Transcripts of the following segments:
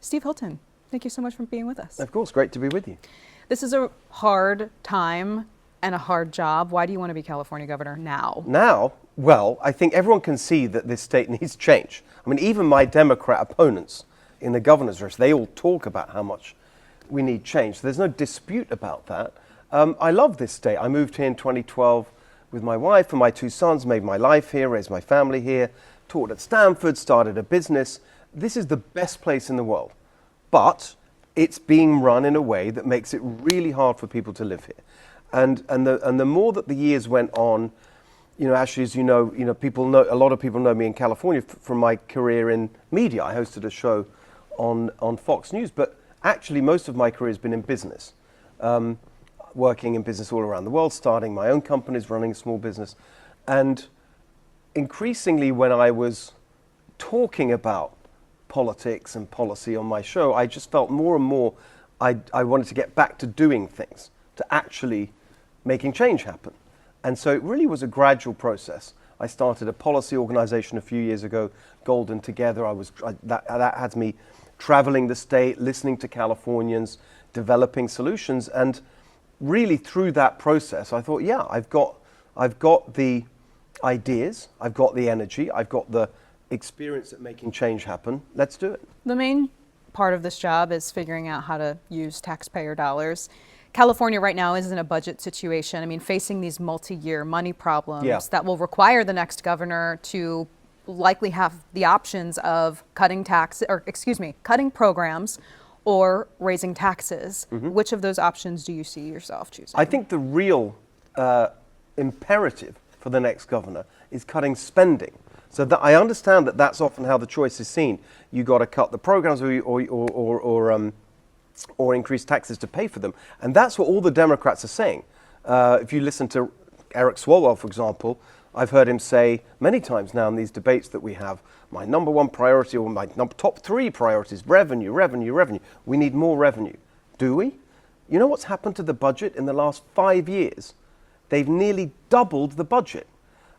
Steve Hilton, thank you so much for being with us. Of course, great to be with you. This is a hard time and a hard job. Why do you want to be California governor now? Now, well, I think everyone can see that this state needs change. I mean, even my Democrat opponents in the governor's race, they all talk about how much we need change. So there's no dispute about that. I love this state. I moved here in 2012 with my wife and my two sons, made my life here, raised my family here, taught at Stanford, started a business. This is the best place in the world. But it's being run in a way that makes it really hard for people to live here. And the more that the years went on, actually, as you know, people know, a lot of people know me in California from my career in media. I hosted a show on Fox News, but actually most of my career has been in business, working in business all around the world, starting my own companies, running a small business. And increasingly when I was talking about politics and policy on my show, I just felt more and more I wanted to get back to doing things, to actually making change happen. And so it really was a gradual process. I started a policy organization a few years ago, Golden Together. That had me traveling the state, listening to Californians, developing solutions. And really through that process, I thought, yeah, I've got the ideas, I've got the energy, I've got the experience at making change happen. Let's do it. The main part of this job is figuring out how to use taxpayer dollars. California right now is in a budget situation. I mean, facing these multi-year money problems that will require the next governor to likely have the options of cutting programs or raising taxes. Mm-hmm. Which of those options do you see yourself choosing? I think the real imperative for the next governor is cutting spending. So that I understand that that's often how the choice is seen. You got to cut the programs or increase taxes to pay for them. And that's what all the Democrats are saying. If you listen to Eric Swalwell, for example, I've heard him say many times now in these debates that we have, my number one priority or my top three priorities, revenue, revenue, revenue. We need more revenue. Do we? You know what's happened to the budget in the last 5 years? They've nearly doubled the budget.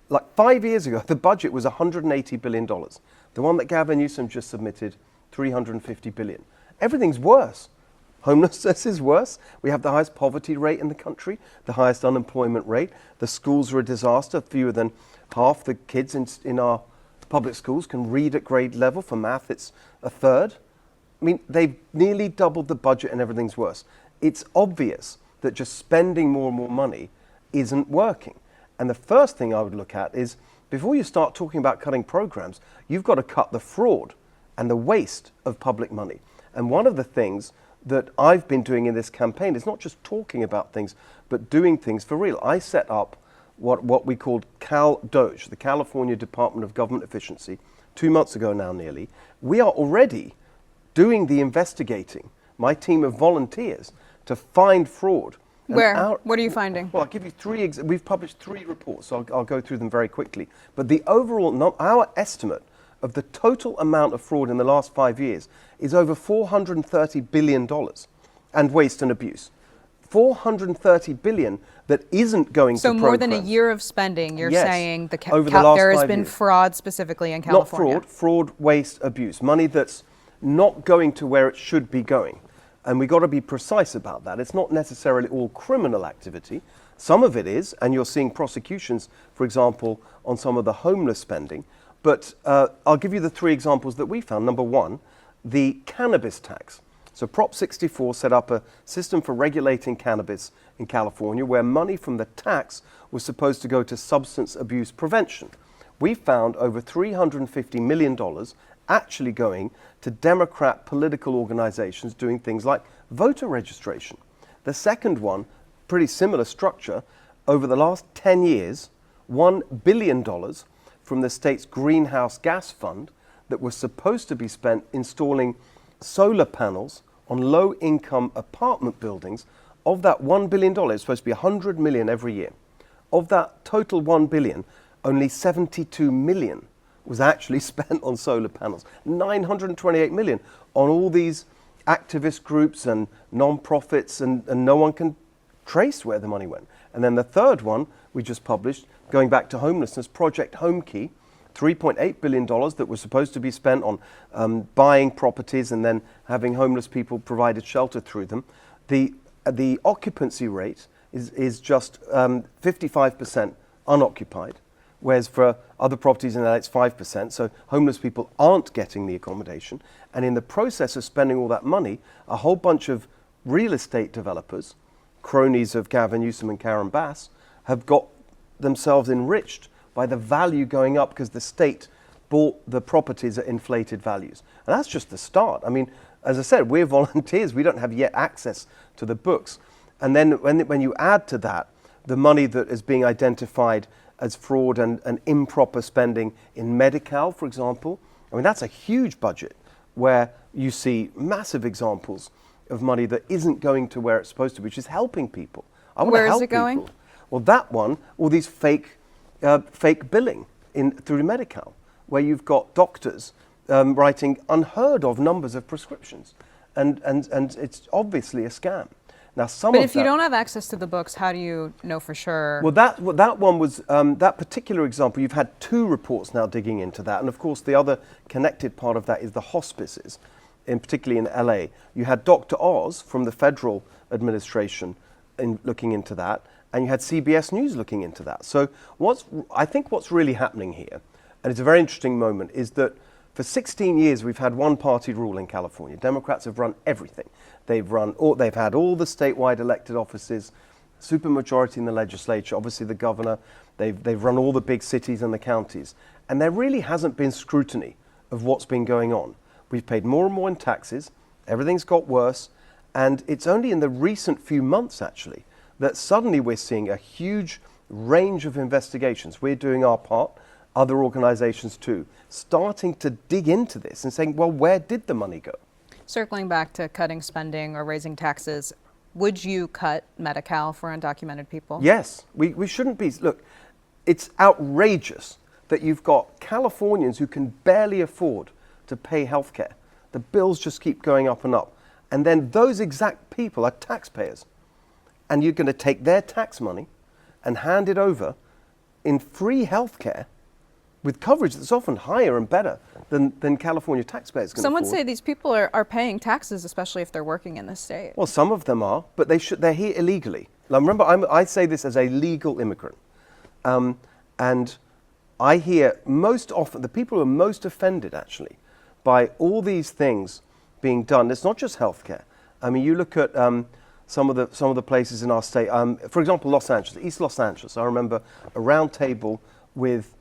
Like 5 years ago, the budget was $180 billion. The one that Gavin Newsom just submitted, $350 billion. Everything's worse. Homelessness is worse. We have the highest poverty rate in the country, the highest unemployment rate. The schools are a disaster. Fewer than half the kids in our public schools can read at grade level. For math, it's a third. I mean, they've nearly doubled the budget and everything's worse. It's obvious that just spending more and more money isn't working. And the first thing I would look at is, before you start talking about cutting programs, you've got to cut the fraud and the waste of public money. And one of the things that I've been doing in this campaign is not just talking about things, but doing things for real. I set up what we called CalDOGE, the California Department of Government Efficiency, 2 months ago now nearly. We are already doing the investigating, my team of volunteers, to find fraud. Where? What are you finding? Well, I'll give you we've published 3 reports, so I'll go through them very quickly. But the overall, our estimate of the total amount of fraud in the last 5 years is over $430 billion, and waste and abuse. $430 billion that isn't going to programs. So more than a year of spending, you're saying over the last there has 5 been years. Fraud specifically in California. Not fraud, waste, abuse. Money that's not going to where it should be going. And we've got to be precise about that. It's not necessarily all criminal activity. Some of it is, and you're seeing prosecutions, for example, on some of the homeless spending. But I'll give you the 3 examples that we found. Number 1, the cannabis tax. So Prop 64 set up a system for regulating cannabis in California where money from the tax was supposed to go to substance abuse prevention. We found over $350 million actually going to Democrat political organizations doing things like voter registration. The second one, pretty similar structure, over the last 10 years, $1 billion from the state's greenhouse gas fund that was supposed to be spent installing solar panels on low-income apartment buildings. Of that $1 billion, it's supposed to be $100 million every year. Of that total $1 billion, only $72 million was actually spent on solar panels. $928 million on all these activist groups and non-profits, and no one can trace where the money went. And then the third one we just published, going back to homelessness, Project Home Key, $3.8 billion that was supposed to be spent on buying properties and then having homeless people provided shelter through them. The occupancy rate is just 55% unoccupied, whereas for other properties in LA it's 5%. So homeless people aren't getting the accommodation. And in the process of spending all that money, a whole bunch of real estate developers, cronies of Gavin Newsom and Karen Bass, have got themselves enriched by the value going up because the state bought the properties at inflated values. And that's just the start. I mean, as I said, we're volunteers. We don't have yet access to the books. And then when you add to that the money that is being identified as fraud and improper spending in Medi-Cal, for example, I mean, that's a huge budget where you see massive examples of money that isn't going to where it's supposed to be, which is helping people. I want to help people. Where is it going? Well, that one, all these fake billing through Medi-Cal, where you've got doctors writing unheard of numbers of prescriptions, and it's obviously a scam. Now, but if you don't have access to the books, how do you know for sure? Well, that one was that particular example. You've had 2 reports now digging into that, and of course, the other connected part of that is the hospices, particularly in LA. You had Dr. Oz from the federal administration looking into that, and you had CBS News looking into that. So I think what's really happening here, and it's a very interesting moment, is that for 16 years we've had one-party rule in California. Democrats have run everything. They've had all the statewide elected offices, supermajority in the legislature, obviously the governor. They've run all the big cities and the counties. And there really hasn't been scrutiny of what's been going on. We've paid more and more in taxes. Everything's got worse. And it's only in the recent few months, actually, that suddenly we're seeing a huge range of investigations. We're doing our part, other organizations too, starting to dig into this and saying, well, where did the money go? Circling back to cutting spending or raising taxes, would you cut Medi-Cal for undocumented people? Yes, we shouldn't be. Look, it's outrageous that you've got Californians who can barely afford to pay health care. The bills just keep going up and up. And then those exact people are taxpayers. And you're going to take their tax money and hand it over in free health care with coverage that's often higher and better than California taxpayers can afford. Some would say these people are paying taxes, especially if they're working in the state. Well, some of them are, but they're here illegally. Now, remember, I say this as a legal immigrant. And I hear most often, the people who are most offended, actually, by all these things being done, it's not just healthcare. I mean, you look at some of the places in our state, for example, Los Angeles, East Los Angeles. I remember a round table with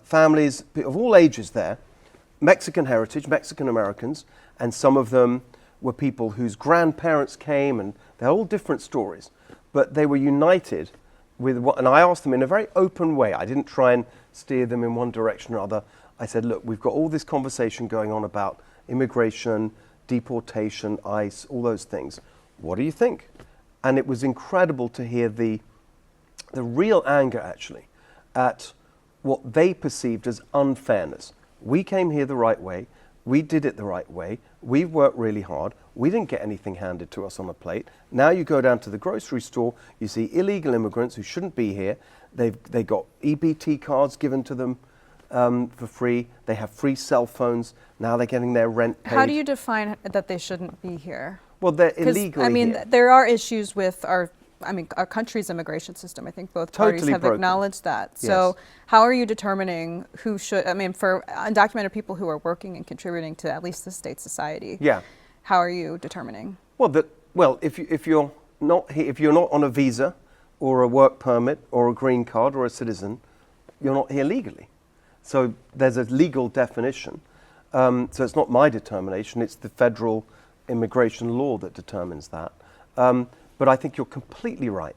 families of all ages there, Mexican heritage, Mexican Americans, and some of them were people whose grandparents came, and they're all different stories, but they were united with what, and I asked them in a very open way. I didn't try and steer them in one direction or other. I said, look, we've got all this conversation going on about immigration, deportation, ICE, all those things. What do you think? And it was incredible to hear the real anger, actually, at what they perceived as unfairness. We came here the right way. We did it the right way. We worked really hard. We didn't get anything handed to us on a plate. Now you go down to the grocery store, you see illegal immigrants who shouldn't be here. They got EBT cards given to them for free. They have free cell phones. Now they're getting their rent paid. How do you define that they shouldn't be here? Well, they're illegally here. There are issues with our country's immigration system. I think both parties have acknowledged that. So how are you determining who should, for undocumented people who are working and contributing to at least the state society, how are you determining? Well, if you're not on a visa or a work permit or a green card or a citizen, you're not here legally. So there's a legal definition. So it's not my determination, it's the federal immigration law that determines that. But I think you're completely right.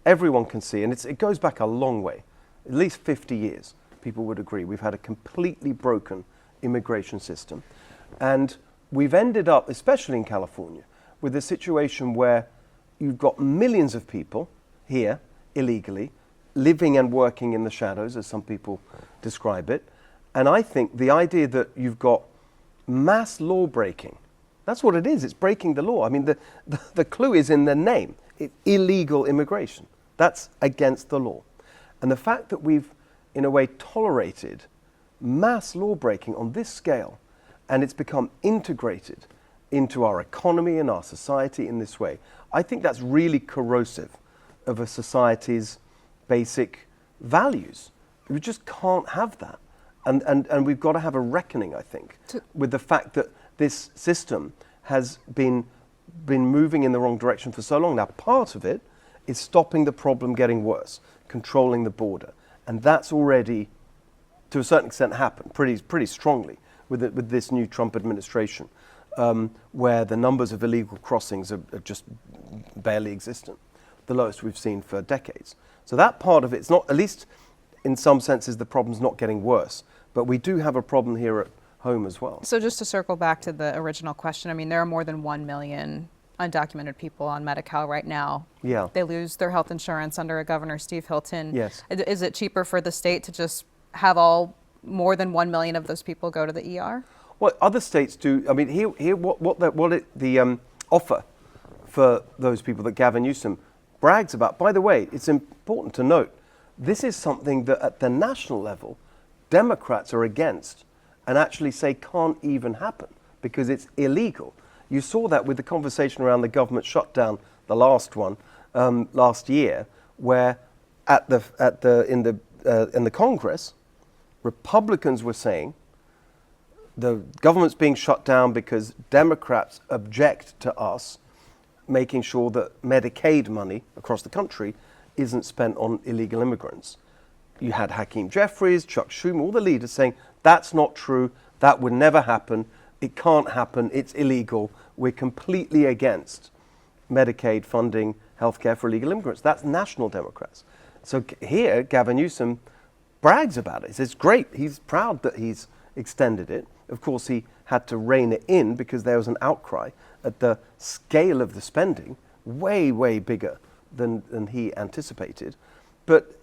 Everyone can see, and it goes back a long way, at least 50 years, people would agree. We've had a completely broken immigration system. And we've ended up, especially in California, with a situation where you've got millions of people here illegally, living and working in the shadows, as some people describe it. And I think the idea that you've got mass law breaking, that's what it is. It's breaking the law. I mean, the clue is in the name. Illegal immigration. That's against the law. And the fact that we've in a way, tolerated mass law breaking on this scale, and it's become integrated into our economy and our society in this way, I think that's really corrosive of a society's basic values. We just can't have that. And we've got to have a reckoning, I think, with the fact that this system has been moving in the wrong direction for so long. Now, part of it is stopping the problem getting worse, controlling the border. And that's already, to a certain extent, happened pretty strongly with this new Trump administration, where the numbers of illegal crossings are just barely existent, the lowest we've seen for decades. So that part of it's not, at least in some senses, the problem's not getting worse. But we do have a problem here at home as well. So just to circle back to the original question, I mean, there are more than 1 million undocumented people on Medi-Cal right now. Yeah. They lose their health insurance under Governor Steve Hilton. Yes. Is it cheaper for the state to just have more than 1 million of those people go to the ER? Well, other states do. I mean, here the offer for those people that Gavin Newsom brags about. By the way, it's important to note, this is something that at the national level, Democrats are against and actually say can't even happen because it's illegal. You saw that with the conversation around the government shutdown, the last one, last year, where in the Congress, Republicans were saying the government's being shut down because Democrats object to us making sure that Medicaid money across the country isn't spent on illegal immigrants. You had Hakeem Jeffries, Chuck Schumer, all the leaders saying, that's not true, that would never happen, it can't happen, it's illegal, we're completely against Medicaid funding healthcare for illegal immigrants. That's national Democrats. So here, Gavin Newsom brags about it. He says, great, he's proud that he's extended it. Of course, he had to rein it in because there was an outcry at the scale of the spending, way, way bigger than he anticipated. But,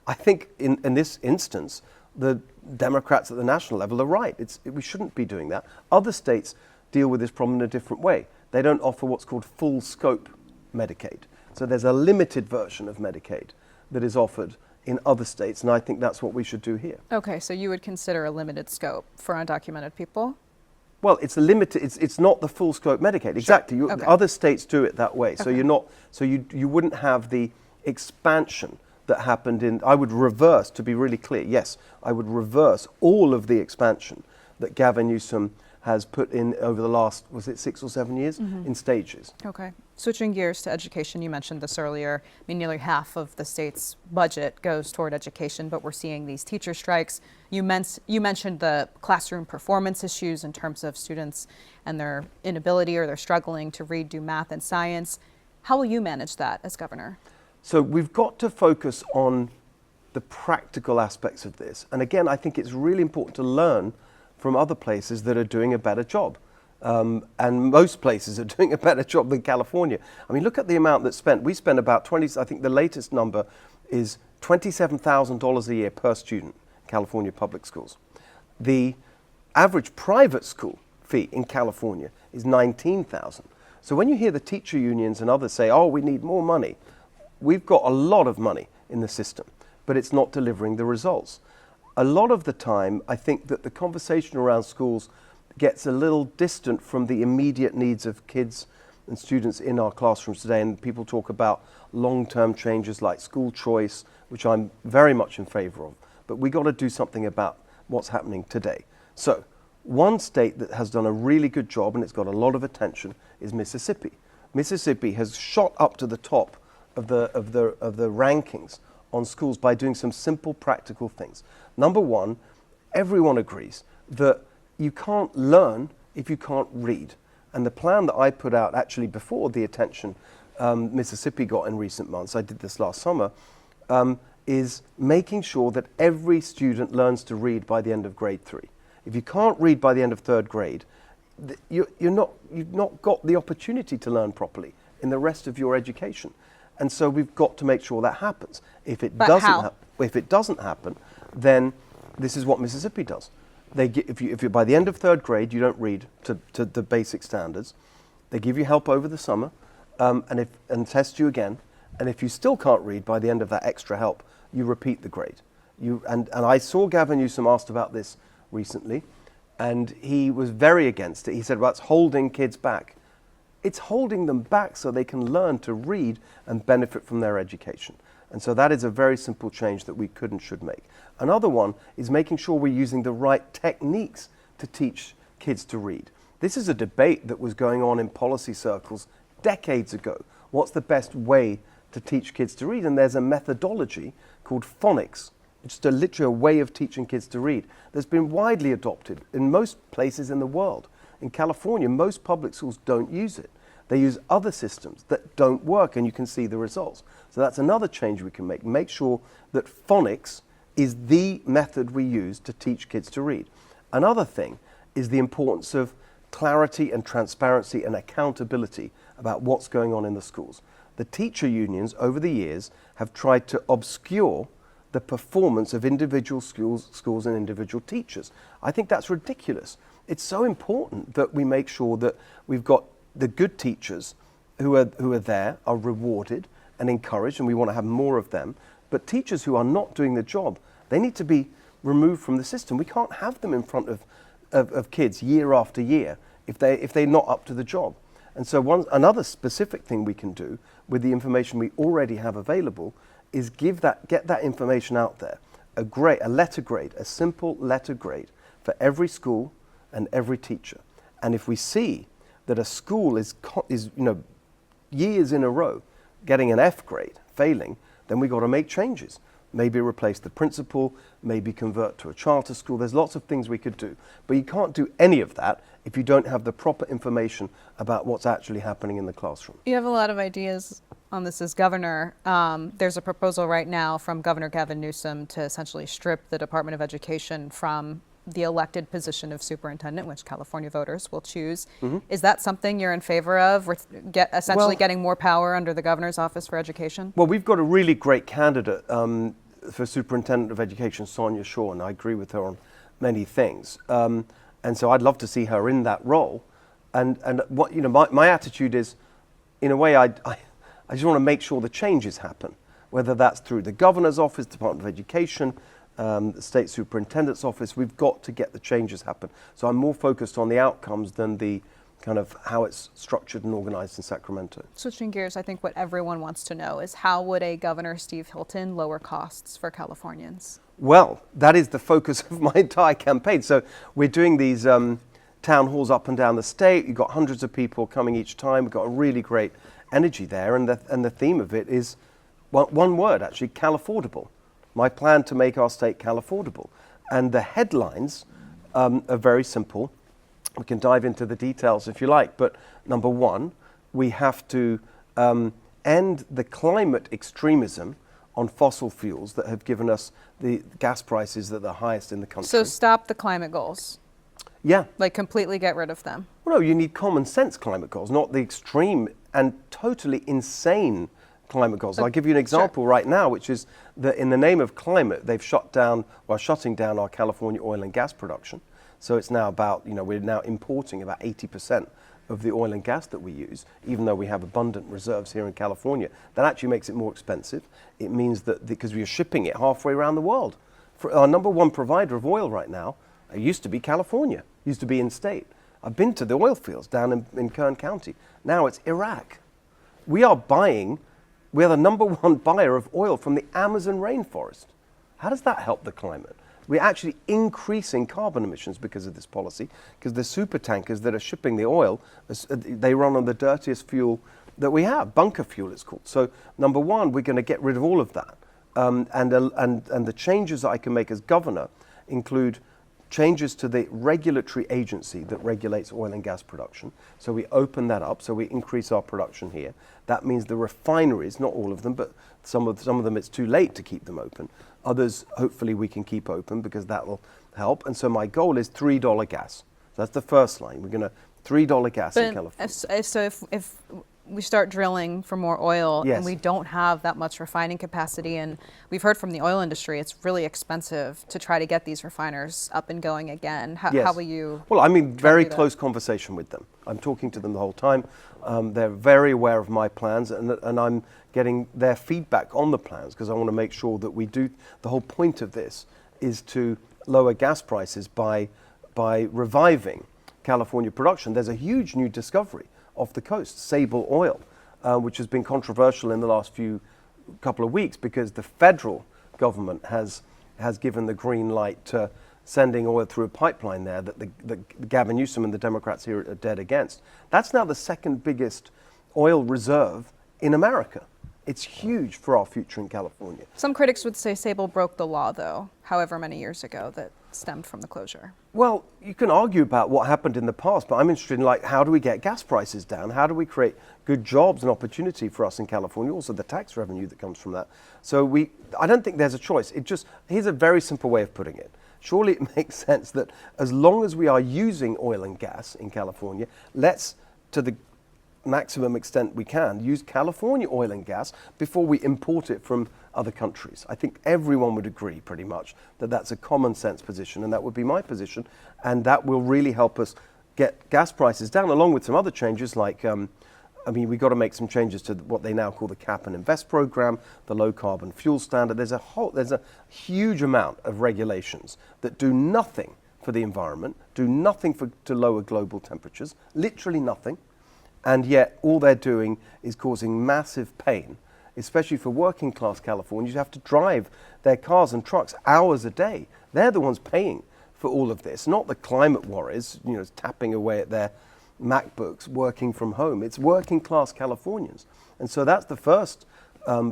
I think in this instance, the Democrats at the national level are right. We shouldn't be doing that. Other states deal with this problem in a different way. They don't offer what's called full scope Medicaid. So there's a limited version of Medicaid that is offered in other states, and I think that's what we should do here. Okay, so you would consider a limited scope for undocumented people? Well, it's a limited. It's not the full scope Medicaid. Exactly. Sure. Okay. Other states do it that way. Okay. So you're not. So you wouldn't have the expansion that happened in. I would reverse, to be really clear. Yes, I would reverse all of the expansion that Gavin Newsom has put in over the last, was it 6 or 7 years, in stages. Okay. Switching gears to education, you mentioned this earlier. I mean, nearly half of the state's budget goes toward education, but we're seeing these teacher strikes. You mentioned the classroom performance issues in terms of students and their inability or they're struggling to read, do math, and science. How will you manage that as governor? So we've got to focus on the practical aspects of this. And again, I think it's really important to learn from other places that are doing a better job. And most places are doing a better job than California. I mean, look at the amount that's spent. We spend about I think the latest number is $27,000 a year per student in California public schools. The average private school fee in California is $19,000. So when you hear the teacher unions and others say, oh, we need more money, we've got a lot of money in the system, but it's not delivering the results. A lot of the time, I think that the conversation around schools gets a little distant from the immediate needs of kids and students in our classrooms today. And people talk about long-term changes like school choice, which I'm very much in favor of. But we got to do something about what's happening today. So one state that has done a really good job and it's got a lot of attention is Mississippi. Mississippi has shot up to the top of the rankings on schools by doing some simple practical things. Number one, everyone agrees that you can't learn if you can't read. And the plan that I put out actually before the attention Mississippi got in recent months, I did this last summer, is making sure that every student learns to read by the end of grade 3. If you can't read by the end of 3rd grade, you've not got the opportunity to learn properly in the rest of your education. And so we've got to make sure that happens. If it doesn't happen, then this is what Mississippi does. If you by the end of 3rd grade you don't read to the basic standards, they give you help over the summer, and test you again. And if you still can't read by the end of that extra help, you repeat the grade. And I saw Gavin Newsom asked about this recently, and he was very against it. He said, well, it's holding kids back. It's holding them back so they can learn to read and benefit from their education. And so that is a very simple change that we could and should make. Another one is making sure we're using the right techniques to teach kids to read. This is a debate that was going on in policy circles decades ago. What's the best way to teach kids to read? And there's a methodology called phonics. It's just literally a way of teaching kids to read that's been widely adopted in most places in the world. In California, most public schools don't use it. They use other systems that don't work, and you can see the results. So that's another change we can make. Make sure that phonics is the method we use to teach kids to read. Another thing is the importance of clarity and transparency and accountability about what's going on in the schools. The teacher unions over the years have tried to obscure the performance of individual schools and individual teachers. I think that's ridiculous. It's so important that we make sure that we've got the good teachers who are there are rewarded and encouraged, and we want to have more of them. But teachers who are not doing the job, they need to be removed from the system. We can't have them in front of kids year after year if they're not up to the job. And so another specific thing we can do with the information we already have available is get that information out there. A letter grade, a simple letter grade for every school and every teacher. And if we see that a school is years in a row getting an F grade, failing, then we've got to make changes. Maybe replace the principal, maybe convert to a charter school. There's lots of things we could do. But you can't do any of that if you don't have the proper information about what's actually happening in the classroom. You have a lot of ideas on this as governor. There's a proposal right now from Governor Gavin Newsom to essentially strip the Department of Education from the elected position of superintendent, which California voters will choose. Mm-hmm. Is that something you're in favor of? Getting more power under the governor's office for education? Well, we've got a really great candidate for superintendent of education, Sonia Shaw, and I agree with her on many things. And so I'd love to see her in that role. And what my attitude is, in a way, I just want to make sure the changes happen, whether that's through the governor's office, Department of Education, the state superintendent's office. We've got to get the changes happen. So I'm more focused on the outcomes than the kind of how it's structured and organized in Sacramento. Switching gears, I think what everyone wants to know is how would a Governor Steve Hilton lower costs for Californians? Well, that is the focus of my entire campaign. So we're doing these town halls up and down the state. You've got hundreds of people coming each time. We've got a really great energy there. And the theme of it is one word, actually, Californable. My plan to make our state Californable. And the headlines are very simple. We can dive into the details if you like. But number one, we have to end the climate extremism on fossil fuels that have given us the gas prices that are the highest in the country. So stop the climate goals. Yeah. Like completely get rid of them. Well, no, you need common sense climate goals, not the extreme and totally insane climate goals. I'll give you an example right now, which is that in the name of climate, they've shutting down our California oil and gas production. So it's now about, we're now importing about 80% of the oil and gas that we use, even though we have abundant reserves here in California. That actually makes it more expensive. It means that because we are shipping it halfway around the world. For our number one provider of oil right now, it used to be California, used to be in state. I've been to the oil fields down in Kern County. Now it's Iraq. We are the number one buyer of oil from the Amazon rainforest. How does that help the climate? We're actually increasing carbon emissions because of this policy, because the super tankers that are shipping the oil, they run on the dirtiest fuel that we have, bunker fuel it's called. So number one, we're going to get rid of all of that. And the changes that I can make as governor include changes to the regulatory agency that regulates oil and gas production. So we open that up, so we increase our production here. That means the refineries, not all of them, but some of them it's too late to keep them open. Others, hopefully we can keep open because that will help. And so my goal is $3 gas. So that's the first line. We're going to $3 gas in California. So if we start drilling for more oil Yes. and we don't have that much refining capacity, and we've heard from the oil industry it's really expensive to try to get these refiners up and going again. How Yes. will you? Well, I'm in very do that? close conversation with them. I'm talking to them the whole time. They're very aware of my plans, and I'm getting their feedback on the plans because I want to make sure that we do. The whole point of this is to lower gas prices by reviving California production. There's a huge new discovery off the coast, Sable oil, which has been controversial in the last couple of weeks because the federal government has given the green light to sending oil through a pipeline there that Gavin Newsom and the Democrats here are dead against. That's now the second biggest oil reserve in America. It's huge for our future in California. Some critics would say Sable broke the law, though, however many years ago that stemmed from the closure. Well, you can argue about what happened in the past, but I'm interested in how do we get gas prices down? How do we create good jobs and opportunity for us in California? Also the tax revenue that comes from that. So I don't think there's a choice. Here's a very simple way of putting it. Surely it makes sense that as long as we are using oil and gas in California, let's, to the maximum extent we can, use California oil and gas before we import it from other countries. I think everyone would agree pretty much that that's a common sense position, and that would be my position, and that will really help us get gas prices down, along with some other changes like we've got to make some changes to what they now call the Cap and Invest program, the low carbon fuel standard. There's a huge amount of regulations that do nothing for the environment, do nothing to lower global temperatures, literally nothing. And yet all they're doing is causing massive pain, especially for working class Californians who have to drive their cars and trucks hours a day. They're the ones paying for all of this, not the climate warriors, tapping away at their MacBooks, working from home. It's working class Californians. And so that's the first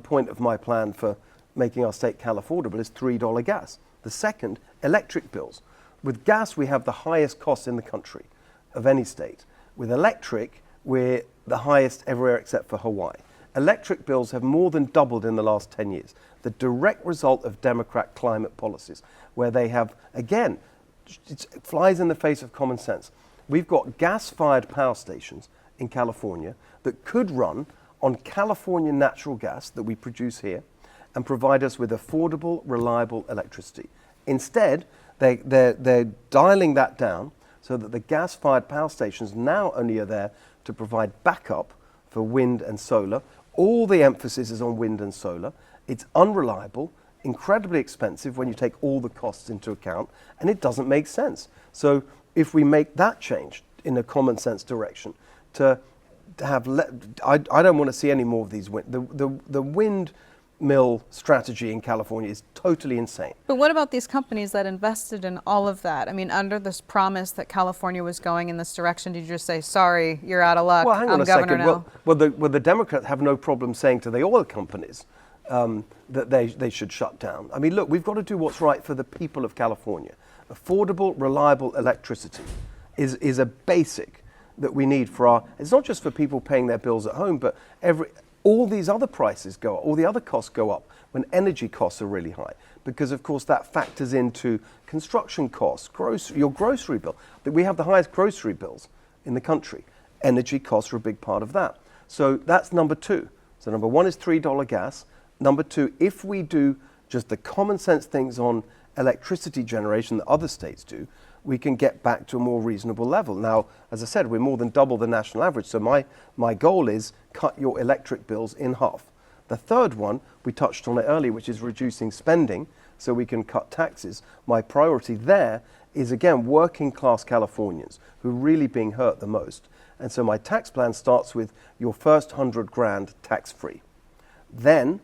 point of my plan for making our state Californable is $3 gas. The second, electric bills. With gas, we have the highest cost in the country of any state. With electric, we're the highest everywhere except for Hawaii. Electric bills have more than doubled in the last 10 years. The direct result of Democrat climate policies, where they have, again, it flies in the face of common sense. We've got gas-fired power stations in California that could run on California natural gas that we produce here and provide us with affordable, reliable electricity. Instead, they're dialing that down so that the gas-fired power stations now only are there to provide backup for wind and solar. All the emphasis is on wind and solar. It's unreliable, incredibly expensive when you take all the costs into account, and it doesn't make sense. So if we make that change in a common sense direction to have, I don't want to see any more of these the windmill strategy in California is totally insane. But what about these companies that invested in all of that? I mean, under this promise that California was going in this direction, did you just say, sorry, you're out of luck, Well, hang on I'm a governor second. now? Well, the Democrats have no problem saying to the oil companies that they should shut down. I mean, look, we've got to do what's right for the people of California. Affordable, reliable electricity is a basic that we need for it's not just for people paying their bills at home, but all these other prices go up, all the other costs go up when energy costs are really high. Because, of course, that factors into construction costs, your grocery bill. We have the highest grocery bills in the country. Energy costs are a big part of that. So that's number two. So number one is $3 gas. Number two, if we do just the common sense things on electricity generation that other states do, we can get back to a more reasonable level. Now, as I said, we're more than double the national average. So my goal is cut your electric bills in half. The third one, we touched on it earlier, which is reducing spending so we can cut taxes. My priority there is, again, working class Californians who are really being hurt the most. And so my tax plan starts with your first 100 grand tax-free. Then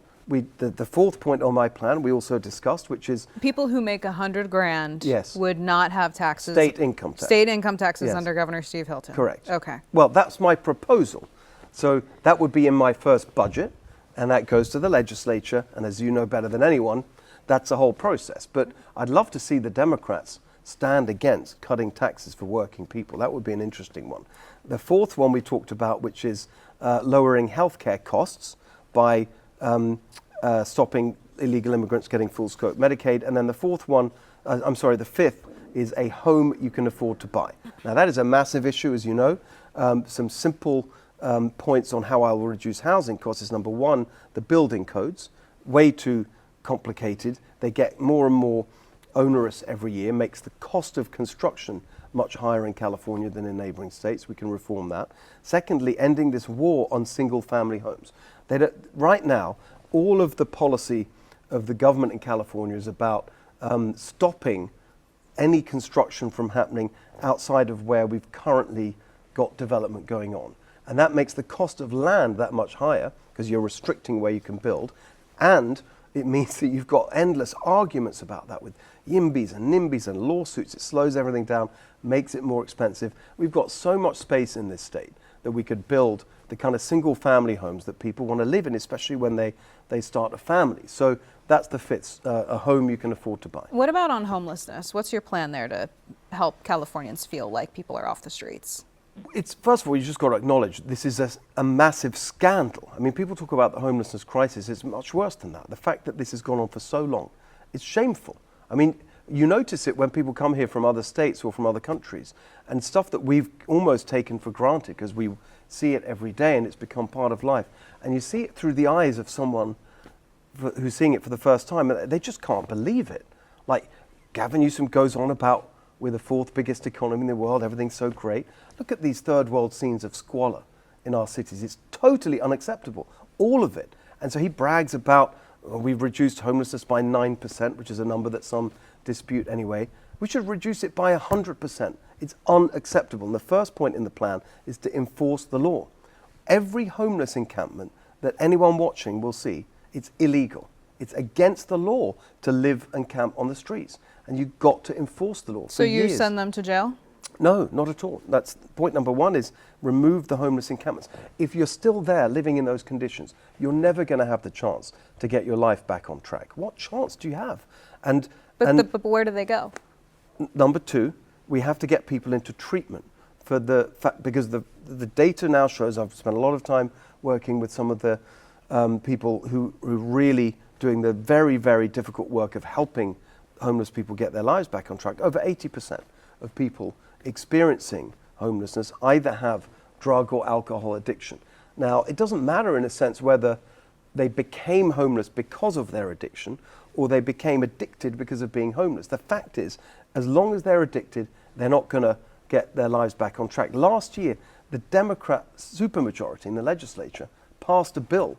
the fourth point on my plan we also discussed, which is people who make 100 grand Yes. would not have taxes. State income tax. State income taxes Yes. under Governor Steve Hilton. Correct. Okay. Well, that's my proposal. So that would be in my first budget, and that goes to the legislature. And as you know better than anyone, that's a whole process. But I'd love to see the Democrats stand against cutting taxes for working people. That would be an interesting one. The fourth one we talked about, which is lowering healthcare costs by stopping illegal immigrants getting full scope Medicaid. And then the fifth is a home you can afford to buy. Now that is a massive issue, as you know. Some simple points on how I will reduce housing costs is, number one, the building codes, way too complicated. They get more and more onerous every year, makes the cost of construction much higher in California than in neighboring states. We can reform that. Secondly, ending this war on single-family homes. Right now, all of the policy of the government in California is about stopping any construction from happening outside of where we've currently got development going on. And that makes the cost of land that much higher because you're restricting where you can build. And it means that you've got endless arguments about that with YIMBYs and NIMBYs and lawsuits. It slows everything down, makes it more expensive. We've got so much space in this state that we could build the kind of single family homes that people want to live in, especially when they start a family. So that's the fits, a home you can afford to buy. What about on homelessness? What's your plan there to help Californians feel like people are off the streets? It's, first of all, you just got to acknowledge this is a massive scandal. I mean, people talk about the homelessness crisis. It's much worse than that. The fact that this has gone on for so long, it's shameful. I mean, you notice it when people come here from other states or from other countries, and stuff that we've almost taken for granted because we see it every day and it's become part of life. And you see it through the eyes of someone who's seeing it for the first time, and they just can't believe it. Like Gavin Newsom goes on about we're the fourth biggest economy in the world, everything's so great. Look at these third world scenes of squalor in our cities. It's totally unacceptable, all of it. And so he brags about we've reduced homelessness by 9%, which is a number that some dispute anyway. We should reduce it by 100%. It's unacceptable. And the first point in the plan is to enforce the law. Every homeless encampment that anyone watching will see, it's illegal. It's against the law to live and camp on the streets. And you've got to enforce the law. So you send them to jail? No, not at all. That's point number one, is remove the homeless encampments. If you're still there living in those conditions, you're never going to have the chance to get your life back on track. What chance do you have? But where do they go? Number two, we have to get people into treatment for the fact, because the data now shows, I've spent a lot of time working with some of the people who really doing the very, very difficult work of helping homeless people get their lives back on track. Over 80% of people experiencing homelessness either have drug or alcohol addiction. Now, it doesn't matter in a sense whether they became homeless because of their addiction or they became addicted because of being homeless. The fact is, as long as they're addicted, they're not going to get their lives back on track. Last year, the Democrat supermajority in the legislature passed a bill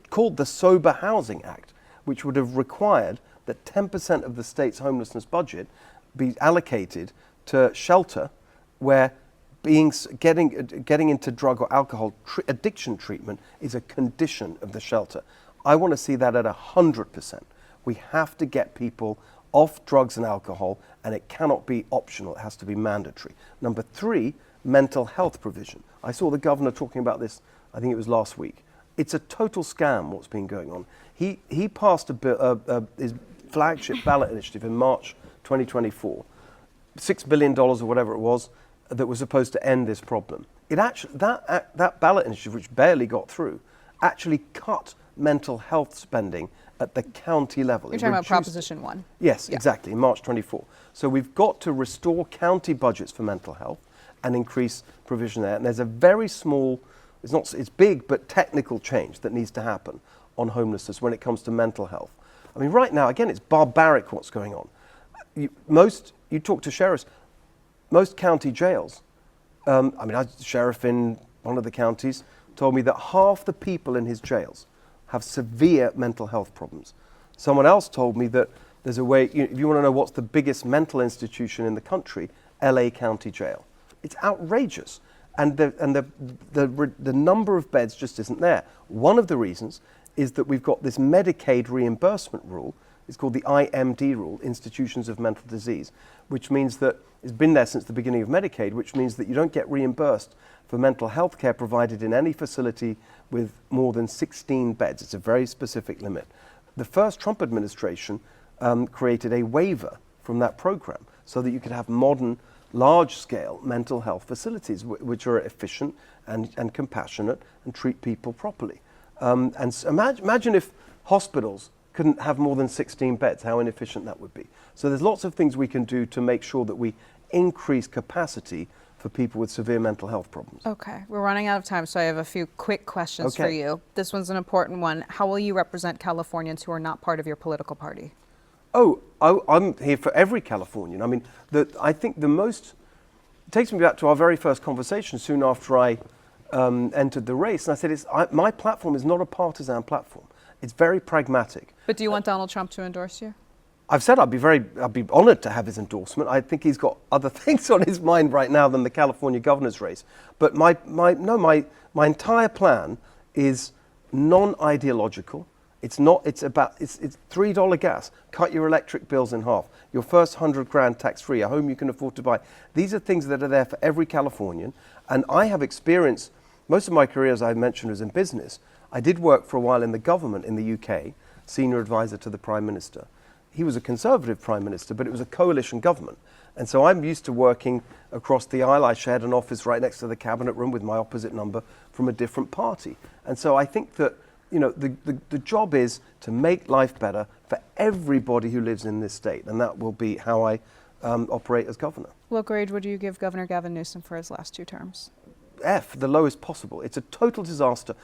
called the Sober Housing Act, which would have required that 10% of the state's homelessness budget be allocated to shelter where getting into drug or alcohol addiction treatment is a condition of the shelter. I want to see that at 100%. We have to get people off drugs and alcohol, and it cannot be optional. It has to be mandatory. Number three, mental health provision. I saw the governor talking about this, I think it was last week. It's a total scam what's been going on. He passed his flagship ballot initiative in March 2024, $6 billion or whatever it was, that was supposed to end this problem. It actually, that ballot initiative, which barely got through, actually cut mental health spending at the county level. You're talking about Proposition 1. Yes, yeah. Exactly, in March 24. So we've got to restore county budgets for mental health and increase provision there. And there's a very small, it's big, but technical change that needs to happen on homelessness when it comes to mental health. I mean, right now, again, it's barbaric what's going on. You talk to sheriffs, most county jails, a sheriff in one of the counties told me that half the people in his jails have severe mental health problems. Someone else told me that there's a way, if you want to know what's the biggest mental institution in the country, LA County Jail. It's outrageous. And the number of beds just isn't there. One of the reasons is that we've got this Medicaid reimbursement rule. It's called the IMD rule, Institutions of Mental Disease, which means that it's been there since the beginning of Medicaid, which means that you don't get reimbursed for mental health care provided in any facility with more than 16 beds. It's a very specific limit. The first Trump administration created a waiver from that program so that you could have modern, large-scale mental health facilities which are efficient and compassionate and treat people properly. And so imagine if hospitals couldn't have more than 16 beds, how inefficient that would be. So there's lots of things we can do to make sure that we increase capacity for people with severe mental health problems. Okay, we're running out of time, so I have a few quick questions for Okay. you. This one's an important one. How will you represent Californians who are not part of your political party? I'm here for every Californian. I mean, I think it takes me back to our very first conversation soon after I entered the race. And I said, my platform is not a partisan platform. It's very pragmatic. But do you want Donald Trump to endorse you? I've said I'd be honored to have his endorsement. I think he's got other things on his mind right now than the California governor's race. But my entire plan is non-ideological. It's $3 gas. Cut your electric bills in half. Your first $100,000 tax-free, a home you can afford to buy. These are things that are there for every Californian. And I have experience, most of my career, as I mentioned, was in business. I did work for a while in the government in the UK, senior advisor to the Prime Minister. He was a conservative Prime Minister, but it was a coalition government. And so I'm used to working across the aisle. I shared an office right next to the cabinet room with my opposite number from a different party. And so I think that the job is to make life better for everybody who lives in this state. And that will be how I operate as governor. What grade would you give Governor Gavin Newsom for his last 2 terms? F, the lowest possible. It's a total disaster.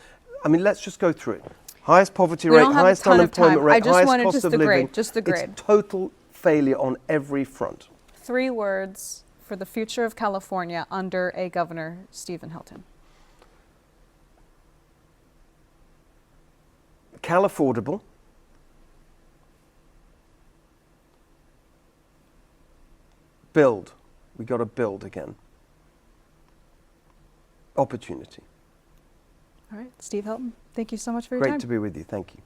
I mean, let's just go through it. Highest poverty rate, highest unemployment rate, highest cost of living. Just the grade. It's total failure on every front. 3 words for the future of California under a Governor Stephen Hilton. Californable. Build. We got to build again. Opportunity. All right, Steve Hilton, thank you so much for your time. Great to be with you. Thank you.